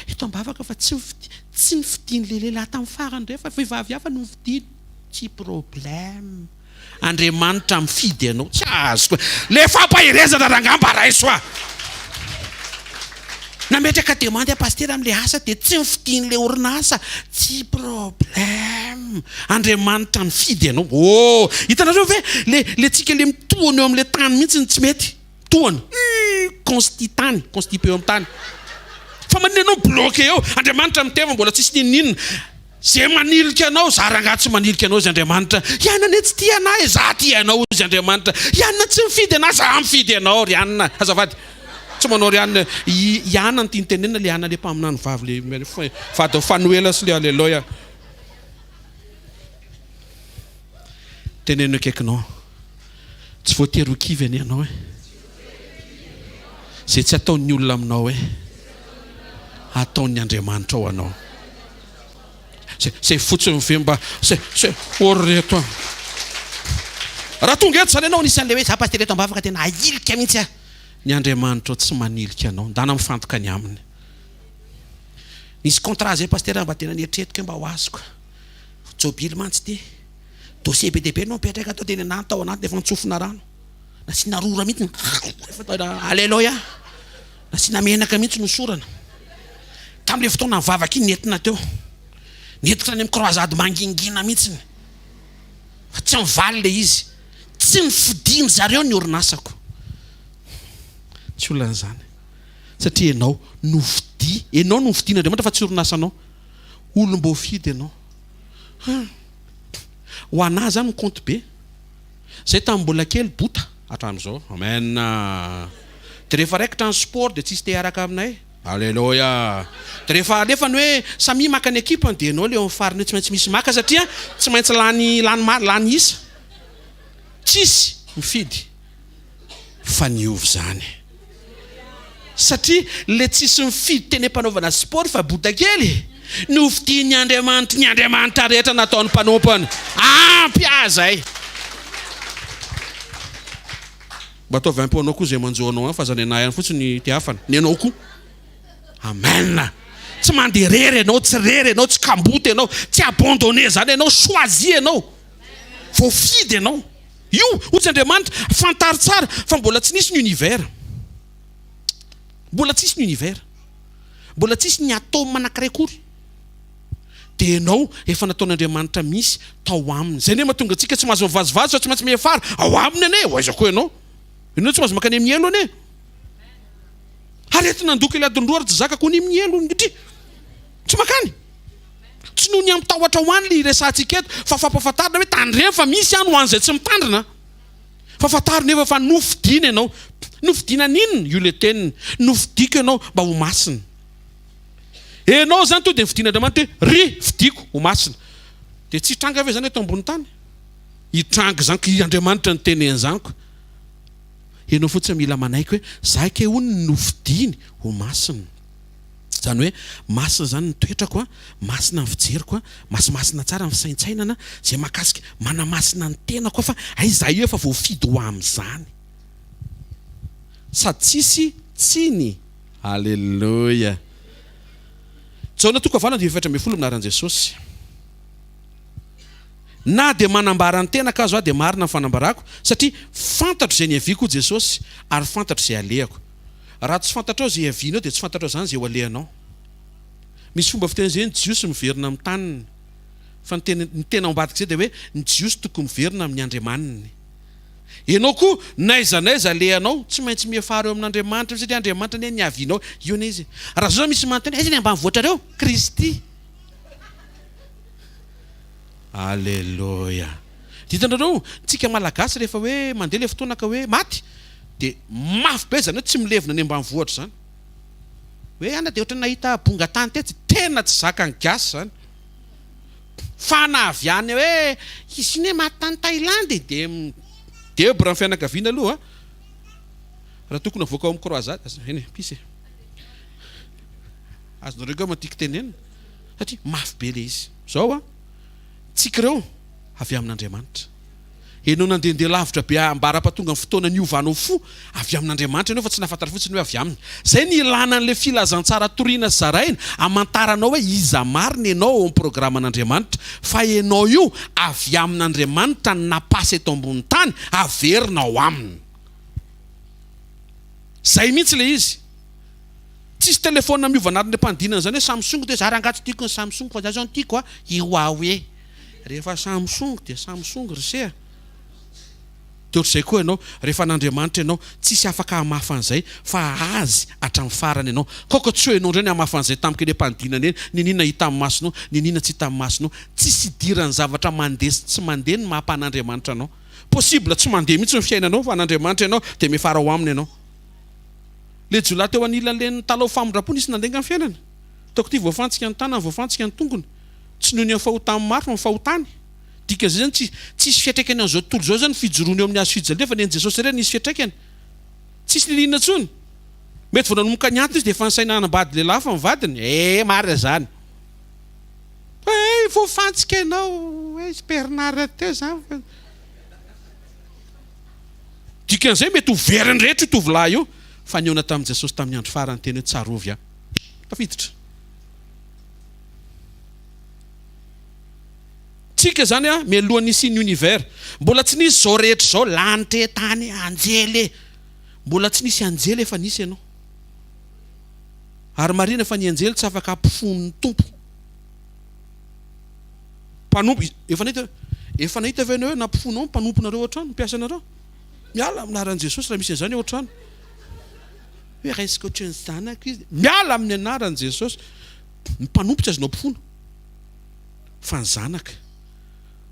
eto ambavaka fa tsy nifidiany le lehilahy tamin'ny farany re fa vehivavy hafa no nifidiany tsy problème Andriamanitra mifidy ianao tsy azoko le fampahirezana rangamba raiso nametraka demande pastera amin'le asa dia tsy mifidiany le orinasa tsy problème Andriamanitra mifidy ianao hitanareo ve le tsika le mitohana eo amin'le tany mihitsy tsy mety tohana constitany constipé eo amin'ny tany fa manina anao bloqué eo Andriamanitra miteva mbola tsisy ninina zay manilika anao za rangahy tsy manilika anao izy Andriamanitra ianana tsy tia anahy za tia anao izy Andriamanitra ianana tsy mifidy anahy za mifidy anao ry anina azavady tsy manao ry anina iana ny tianytenena le ana le mpaminany vavy le fady fanoela sy le alleloia teneno akaikinao tsy voatery ho kivy any ianao zay tsy ataon'ny olona aminao ataon'ny Andriamanitra ao anao zay fotsiny mivemba oreto raha tonga eto zany ianao nisan'le hoe za pastera eto ambavaka tena ahilika mihitsy ny Andriamanitra tsy manilika anao ndana mifantoka ny aminy nisy contrat zay pastera mba tena nieritreritiko mba ho azoko jobily mantsy ty dossier be dehibe no mipetraka atao tena nany tao anaty efa nitsofina rano nasiana rora mihitsy alleloia nasiana menaka mihitsy nosorana tamin'le fotoana mivavaka iny nentina teo nentika any amin'ny croisade mangingina mihitsy fa tsy mivaly le izy tsy mifidiny zareo ny orinasako tsy olona n'izany satria ianao no fidiana Andriamanitra fa tsy orinasanao olom-bo fidy ianao ho anahy zany miconte be zay tamin'ny mbola kely bota hatramin'izao amen dia rehefa raiky transport dia tsisy te hiaraka aminay alleloia dia rehefa alefany hoe samy maka ny équipe dia ianao le amin'ny fariny hoe tsy maintsy misy maka satria tsy maintsy lany isa tsisy mifidy fa niovy zany satria le tsisy mifidy teny mpanaovana sport fa botakely nofidi ny Andriamanitra rehetra nataony mpanompany ampiazay mba ataovy ampy anao koa zay manjoanao fa zany anay any fotsiny ty hafana ny anao koa amen tsy mandeha rery anao tsy rery anao tsy kamboty anao tsy abandonné zany anao choisi anao voafidy anao io ohatsy Andriamanitra fantary tsara fa mbola tsy nisy ny univers mbola tsisy ny univers mbola tsisy ny atôme manankiray kory dia anao efa nataon'Andriamanitra misy tao aminy zay ne mahatonga antsika tsy mahazo mivazivazy fa tsy maintsy mihafara ao aminy ane aiza koa ianao tsy mahazo makany amin'ny elo ane aretina nandoko iladondroa tsy zaka koa ny amin'ny elo ngitry tsy makany tsy noho ny amitahotra ho any le resantsika eto fa fampafantarina hoe tandreny fa misy any ho an'izay tsy mitandrina fa fantarina efa fa nofidina ianao nofidina ninona io le teniny nofidiko ianao mba ho masina enao zany to dia nifidin'Andriamanitra hoe ry fidiko ho masina dia tsy hitranga ve zany eto ambony tany hitranga zaniko Andriamanitra ny tenen'zaniko enao fotsiny mila manaiky hoe za ke hono nofidiny ho masina zany hoe masina zany ny toetrako masina ny fijeriko masimasina tsara ny fisaintsainana zay mahakasika manamasina ny tenako fa za io efa voafidy ho amin'izany sady tsisy tsiny alleluia Jaona toko avalana dia 7:10 minaran'i Jesosy na dia manambara ny tenaka azo dia marina ny fanambarako satria fantatro izay niaviako Jesosy ary fantatro izay alehako raha tsy fantatrao izay avianao dia tsy fantatrao zany izay ho alehanao misy fomba fiteny zay ny jiosy miverina amin'ny taniny fa ny tena ambadika zay dia hoe ny jiosy tokony miverina amin'ny Andriamaniny ianao koa naiza alehanao tsy maintsy mihafara eo amin'Andriamanitra satria Andriamanitra ne niavianao io ne izy raha zao misy manontany aiza ny ambanivoatra Kristy alleluia ditanareo tsika malagasy rehefa hoe mandeha le fotoana ka hoe maty dia mafy be zany hoe tsy milevina ny ambanivoatra zany hoe ana dia ohatra nahita bonga tany tetsy tena tsy zaka ny gasy zany fanaviany hoe izy ne maty tany Thaïlande dia bra ny fianakaviana aloha raha tokony avoaka ao amin'ny croisade eny pisy azonareo koa matiky tenena satria mafy be le izy zao tsika ireo avy amin'Andriamanitra enao nandehandeha lavitra be ambara-patonga ny fotoana niovanao fo avy amin'Andriamanitra ianao fa tsy nahafantatra fotsiny hoe avy aminy zay ny ilana n'le filazantsara toriana sy zaraina amantaranao hoe iza marina ianao ao amin'ny programan'Andriamanitra fa ianao io avy amin'Andriamanitra ny napasy eto ambony tany averina ao aminy zay mihitsy le izy tsisy telefona miovanariny le mpandinana zany hoe Samsung dia za rangatsy tiako ny Samsung fa za zao ny tiako i Huawei rehefa Samsung dia Samsung risea dia ohatr'izay koa ianao rehefa n'Andriamanitra ianao tsisy afaka hamafan'izay fa azy hatramin'ny farany ianao koka tsy hoe ianao indray ny hamafan'izay tamiko le mpandinana eny ninina hita amin'ny masonao ninina tsy hita amin'ny masonao tsisy idirany zavatra mandeha sy tsy mandeha ny mahampan'Andriamanitra anao possible tsy mandeha mihitsy ny fiainanao fa n'Andriamanitra ianao dia mifara ao aminy ianao le jolahy teo anilan'le talao famondram-po nisy nandenga ny fiainana taoko ty voafantsika ny tanany voafantsika ny tongony tsy noho ny amin'ny fahotany maro fa ny fahotany dikan'izay zany tsisy fiatraikany an'izao tontolo zao zany fijoroany eo amin'ny azo fijalia fa ny an'i Jesosy ireny nisy fiatraikany tsisy lilinana tsony mety vao nanomboka ny antony izy dia efa nisaina hanambady lehilahy fa mivadiny marina zany voafantsika ianao Bernard teo zany dikan'izay mety ho veriny rehetra io tovolahy io fa niona tamin'i Jesosy tamin'ny andro farany teny hoe tsarovy tafiditra tsika zany mialohan'ny sy ny univers mbola tsy nisy zao rehetra zao lanitra tany anjely mbola tsy nisy anjely efa nisy ianao ary marina fa ny anjely tsy afaka ampifon'ny tompo mpanompo efa nahita avy anao hoe nampifonao mpanomponareo ohatrano mpiasanareo miala aminaran'i Jesosy raha misy an'izany ohatrano hoe resaka ohatran'ny zanaka izy miala amin'ny anaran'i Jesosy ny mpanompo tsy azonao mpifona fa ny zanaka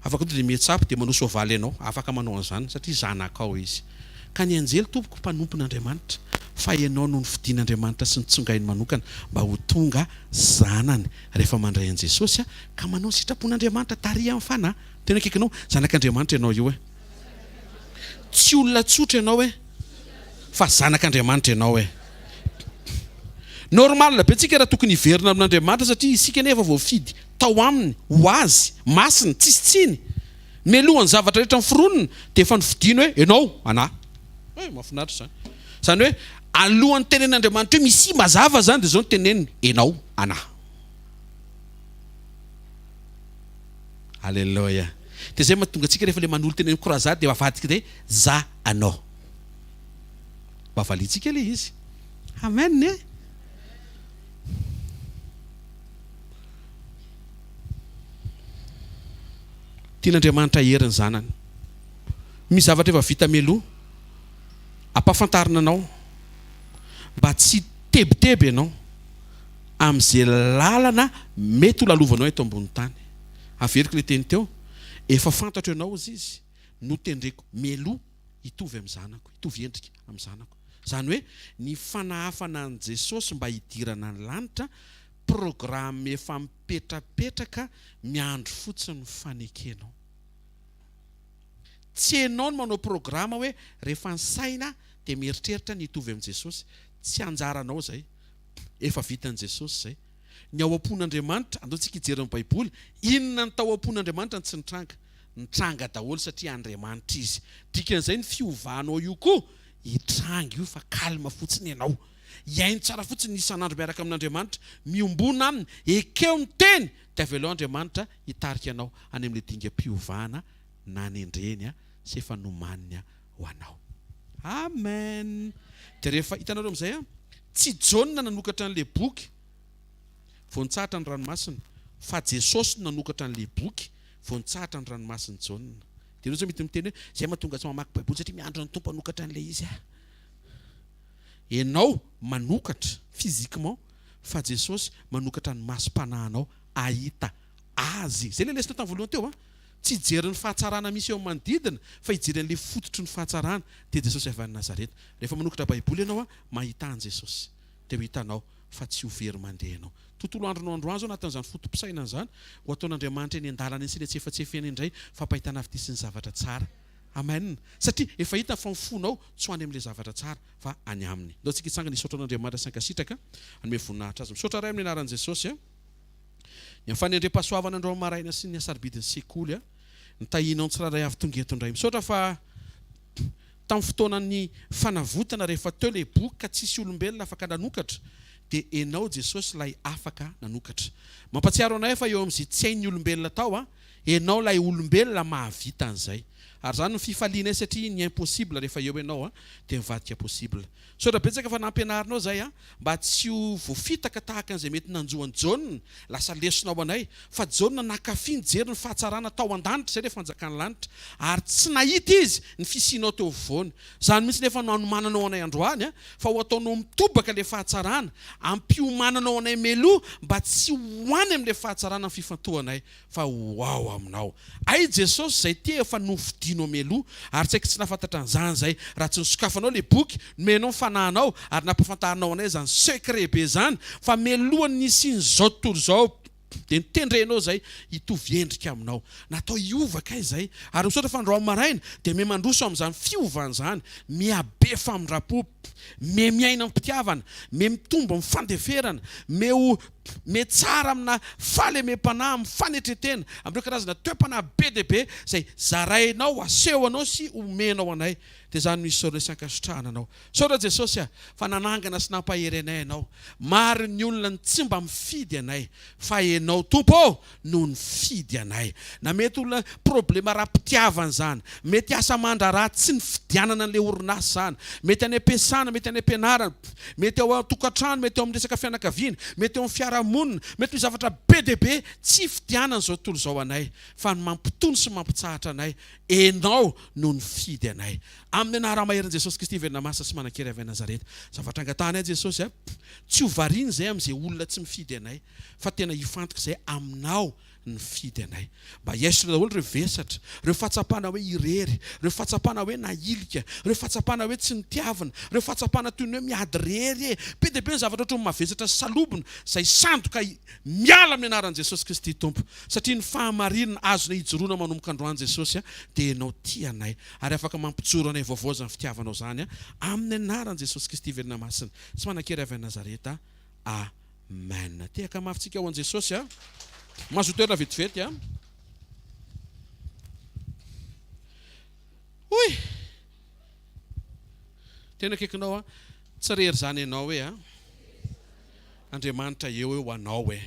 afaka dia mihetsapo dia manao soavaly ianao afaka manao an'izany satria zanaka ao izy ka ny anjely tompoko mpanompon'Andriamanitra fa ianao no ny fidin'Andriamanitra sy ny tsongainy manokana mba ho tonga zanany rehefa mandray an'i Jesosy ka manao sitrapon'Andriamanitra taria amin'ny fanahy tena akaikinao zanak'Andriamanitra ianao io tsy olona tsotra ianao hoe fa zanak'Andriamanitra ianao hoe normal be tsika raha tokony hiverina amin'Andriamanitra satria isika nefa voafidy tao aminy ho azy masiny tsisitsiny melohany zavatra rehetra miforonina dia efa nofidino hoe ianao anahy mahafinaritra zany zany hoe alohan'ny tenen'Andriamanitra hoe misy mazava zany dia zao ny teneniny ianao anahy. Alleluia. Dia zay mahatonga antsika rehefa le manolo teneny korazady dia mavadika dia za anao mavaliantsika le izy. Amen e. Tian'Andriamanitra heriny zanany. Misy zavatra efa vita meloa ampafantarina anao mba tsy tebiteby ianao amin'izay lalana mety ho lalovanao eto ambony tany. Averiko le teny teo efa fantatro ianao izy no tendreko meloa hitovy amin'ny zanako, hitovy endrika amin'ny zanako. Zany hoe ny fanahafana an' Jesosy mba hidirana ny lanitra programa efa mipetrapetraka miandro fotsiny ny fanekenao. Tsy ianao no manao programa hoe rehefa ny saina dia mieritreritra ny hitovy amin'ny Jesosy. Tsy anjaranao zay, efa vitan'i Jesosy zay. Ny ao am-pon'Andriamanitra andaontsika hijery amin'ny Baiboly, inona ny tao am-pon'Andriamanitra ny tsy nitranga? Nitranga daholo satria Andriamanitra izy. Dikan'izay ny fiovanao io koa hitranga io fa kalma fotsiny ianao. Iaino tsara fotsiny ny isan'andro miaraka amin'Andriamanitra, miombona aminy, ekeo ny teny, dia avy eo Andriamanitra hitarika anao any amin'ilay dingam-piovana na nendreny sy efa nomaniny ho anao. Amen. Dia rehefa hitanareo amin'izay tsy Jaona nanokatra an'ilay boky vonintsahatra ny ranomasina, fa Jesosy nanokatra an'ilay boky vonintsahatra ny ranomasina Jaona. Dia ireo zao mety miteny hoe zay mahatonga tsy mamaky Baiboly satria miandro ny Tompo hanokatra an'ilay izy. Ianao manokatra physiquement, fa Jesosy manokatra ny masom-panahinao ahita azy. Zay le lesona tamin'ny voalohany teo tsy hijery ny fahatsarana misy eo manodidina fa hijery an'ilay fototry ny fahatsarana dia Jesosy avy any Nazareta. Rehefa manokatra Baiboly ianao mahita an' Jesosy dia ho hitanao fa tsy ho very mandeha ianao. Tontolo andronao androany zao anatin'izany fotom-pisaina zany ho ataon'Andriamanitra eny an-dalana eny sy tsefatsefeny indray fa mpahitana avy sy ny zavatra tsara. Amen. Satria efa hita fa mifonao tsy ho any amin'ilay zavatra tsara fa any aminy. Ndao tsika hitsangana hisaotra an'Andriamanitra sy ankasitraka hanome voninahitra azy. Misaotra iray amin'ny anaran'i Jesosy ny mifanendrem-pahasoavana andro maraina sy ny asarbidiny sekoly ny tahinao tsiraray avy tonga eto indray. Misaotra fa tamin'ny fotoanan'ny fanavotana rehefa teo ilay boky ka tsisy olombelona afaka nanokatra dia enao Jesosy lay afaka nanokatra. Mampatsiaro anay fa eo amin'izay tsy hain'ny olombelona tao enao lay olombelona mahavita an'izay. Ary zany ny fifalianay satria ny impossible rehefa eo ianao dia mivadika possible. Saotra betsaka fa nampianarinao zay mba tsy ho voafitaka tahaka an'izay mety nanjoany Jaona lasa lesonao anay fa Jaona nakafy nijery ny fahatsarana tao an-danitra zay rehefa fanjakany lanitra ary tsy nahita izy ny fisianao teo voany. Zany mihitsy nefa nanomananao anay androany fa ho ataonao mitobaka ilay fahatsarana ampiomananao anay meloa mba tsy hoany amin'ilay fahatsarana ny fifantohanay fa ho ao aminao. Ay Jesosy zay te efa nofidinao meloa ary tsy haiko tsy nafantatra an'izany zay raha tsy nisokafanao le boky nomenao fanahinao ary nampafantarinao anay zany secret be zany fa melohany nisy zao tontolo zao dia nitendrenao zay hitovy endrika aminao. Natao hiovaka izay ary misaotra fa androany maraina dia me mandroso amin'izany fiovana zany miabe famindrapo, me miaina am-pitiavana, me mitombo amin'ny fandeferana, me tsara amina fahalemem-panahy amin'ny fanetretena amin'ireo karazana toe-panahy be dia be izay zarainao asehonao sy omenao anay. Dia zany misy saorana sy ankasitrahana anao. Saotra Jesosy fa nanangana sy nampahery anay ianao. Maro ny olona ny tsy mba mifidy anay fa ianao Tompo no nifidy anay. Na mety olona problema ra-pitiavana zany, mety asa mandraraha tsy ny fidianana an'ilay orinasa zany, mety any am-piasana, mety any am-pianarana, mety ao an-tokantrano, mety ao amin'ny resaka fianakaviana, mety ao amin'ny fiarahamonina, mety misy zavatra be dia be tsy fidianana zao tontolo zao anay fa ny mampitony sy mampitsahatra anay enao no nifidy anay. Amin'ny anarana maherin' Jesosy Kristy velona masa sy manan-kery avy Nazareta. Zavatra angatahana Jesosy tsy ho variana izay amin'izay olona tsy mifidy anay fa tena hifantoka izay aminao ny fidy anay. Mba hiaisitra daholo ireo vesatra, ireo fahatsapana hoe irery, ireo fahatsapana hoe nailika, ireo fahatsapana hoe tsy nitiavana, ireo fahatsapana toy ny hoe miady rery e. Be dia be ny zavatra ohatry ny mavesatra salobona izay sandoka miala amin'ny anaran'i Jesosy Kristy Tompo. Satria ny fahamarinana azona hijoroana manomboka androany Jesosy dia ianao tia anay ary afaka mampijoro anay vaovao zany fitiavanao zany amin'ny anaran'i Jesosy Kristy velona masina sy manan-kery avy Nazareta. Amen. Tehaka mafitsika ao an Jesosy mahazo toerana vetivety Oy! Tena kaikinao tsy rery zany ianao hoe Andriamanitra eo anao hoe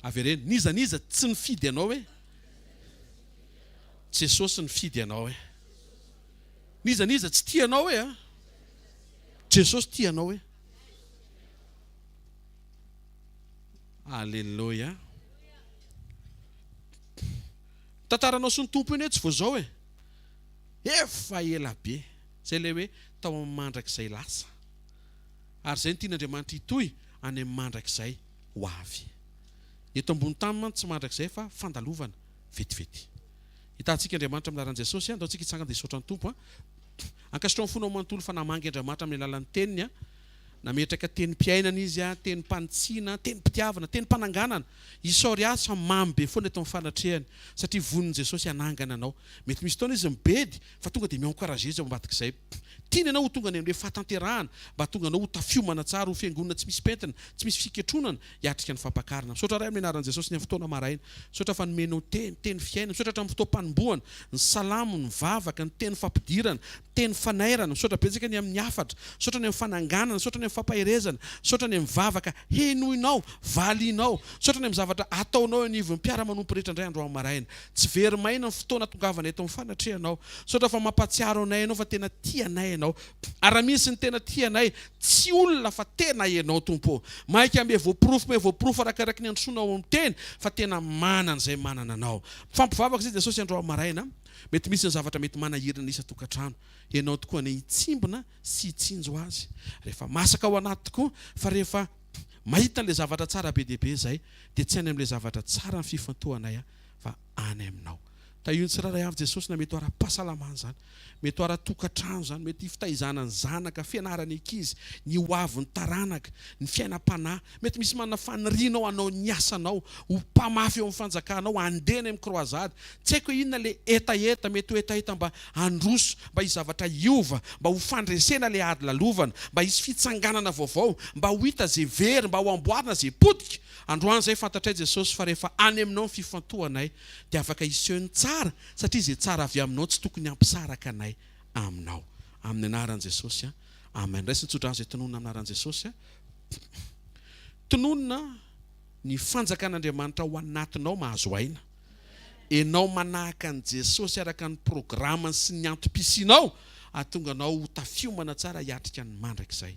avereny niza tsy nifidy ianao hoe Jesosy nifidy ianao hoe niza tsy tia ianao hoe Jesosy tia ianao hoe. Alleluia. Tantaranao sy ny tompo iny tsy vao zao hoe efa ela be zay le hoe tao amin'ny mandrakizay lasa ary zay ny tian'Andriamanitra hitohy any amin'ny mandrakizay ho avy. Eto ambony tany mantsy tsy mandrakizay fa fandalovana vetivety. Hitantsika Andriamanitra amin'ny anaran'i Jesosy andaontsika hitsangana dia hisaotra ny tompo ankasitrao ny fonao manontolo fa namangy Andriamanitra amin'ny alalan'ny teniny nametraka tenim-piainana izy teny mpanitsiana, teny mpitiavana, teny mpananganana. Isaory azy fa mamy be foana eto amin'ny fanatrehany satria vonin' Jesosy hanangana anao. Mety misy taona izy mibedy fa tonga dia miankoragezy ao ambadik'izay. Tiana anao ho tonga any amin'ilay fahatanterahana mba tonga anao ho tafiomana tsara ho fiangonana tsy misy pentina, tsy misy fiketronana hiatrika ny fampakarana. Misaotra ray amin'ny anaran'i Jesosy ny fotoana maraina. Misaotra fa nomenao teny fiainana, misaotra hatramin'ny fotoam-panombohana, ny salamo, ny vavaka, ny teny fampidirana, teny fanairana, misaotra betsaka ny amin'ny hafatra, misaotra ny amin'ny fananganana, misaotra ny amin'ny fampahirezana, misaotra ny amin'ny vavaka henoinao, valianao, misaotra ny amin'ny zavatra ataonao anivon'ny mpiara-manompo rehetra indray andro amin'ny maraina. Tsy very maina ny fotoana tongavana eto amin'ny fanatrehanao. Misaotra fa mampatsiaro anay ianao fa tena tia anay ianao. Ary misy ny tena tia anay tsy olona fa tena ianao Tompo. Maika me voaporofo arakaraka ny androsonao amin'ny teny fa tena manana izay manana anao. Fampivavaka zay Jesosy andro amin'ny maraina. Mety misy ny zavatra mety manahirana isa tokantrano. Ianao tokoa ny hitsimbona sy hitsinjo azy. Rehefa masaka ao anaty tokoa fa rehefa mahita an'ilay zavatra tsara be dia be izay dia tsy any amin'ilay zavatra tsara ny fifantohanay fa any aminao. Tahiny tsiraray avy Jesosy na mety ho ara-pahasalamana zany, mety ho ara-tokantrano zany, mety fitaizana ny zanaka, fianarany ankizy, ny hoavy ny taranaka, ny fiainam-panahy, mety misy manana fanirianao hanao ny asanao, ho mpamafy eo amin'ny fanjakanao, handena amin'ny kroazady. Tsy haiko inona le etaeta, mety ho etaeta mba handroso, mba hisy zavatra hiova, mba ho fandresena le ady lalovana, mba hisy fitsanganana vaovao, mba ho hita zay very, mba ho amboarina zay potika. Androany zay fantatray Jesosy fa rehefa any aminao ny fifantohanay dia afaka hisehony tsara satria izay tsara avy aminao tsy tokony hampisaraka anay aminao. Amin'ny anaran'i Jesosy amen. Raisiny tsotra izay tononona amin'ny anaran'i Jesosy tononona ny fanjakan'Andriamanitra ho anatinao mahazo aina. Enao manahaka an' Jesosy araka ny programany sy ny antom-pisianao ahatonga anao ho tafiomana tsara hiatrika ny mandrakizay.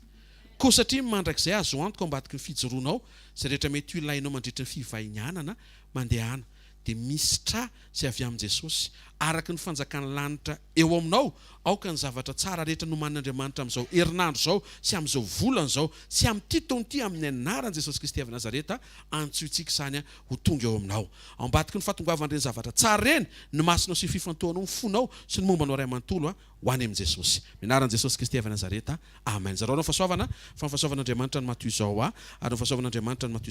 Koa satria mandrakizay azo antoka ambadiky ny fijoroanao izay rehetra mety ho ilainao mandritra ny fivahinianana mandehana dia misy tra izay avy amin'i Jesosy araka ny fanjakany lanitra eo aminao. Aoka ny zavatra tsara rehetra nomanin'Andriamanitra amin'izao herinandro izao sy amin'izao volana izao sy amin'ny taonty amin'ny anaran'i Jesosy Kristy avy Nazareta antsointsika izany ho tonga eo aminao. Ao ambadiky ny fahatongavan'ireny zavatra tsara ireny ny masinao sy fifantohanao ny fonao sy ny mombanao ray amanontolo ho any amin'i Jesosy. Anaran'i Jesosy Kristy avy Nazareta. Amen. Zareo fahasoavana, fa ny fahasoavan'Andriamanitra no matoy izao ary ny fahasoavan'Andriamanitra no matoy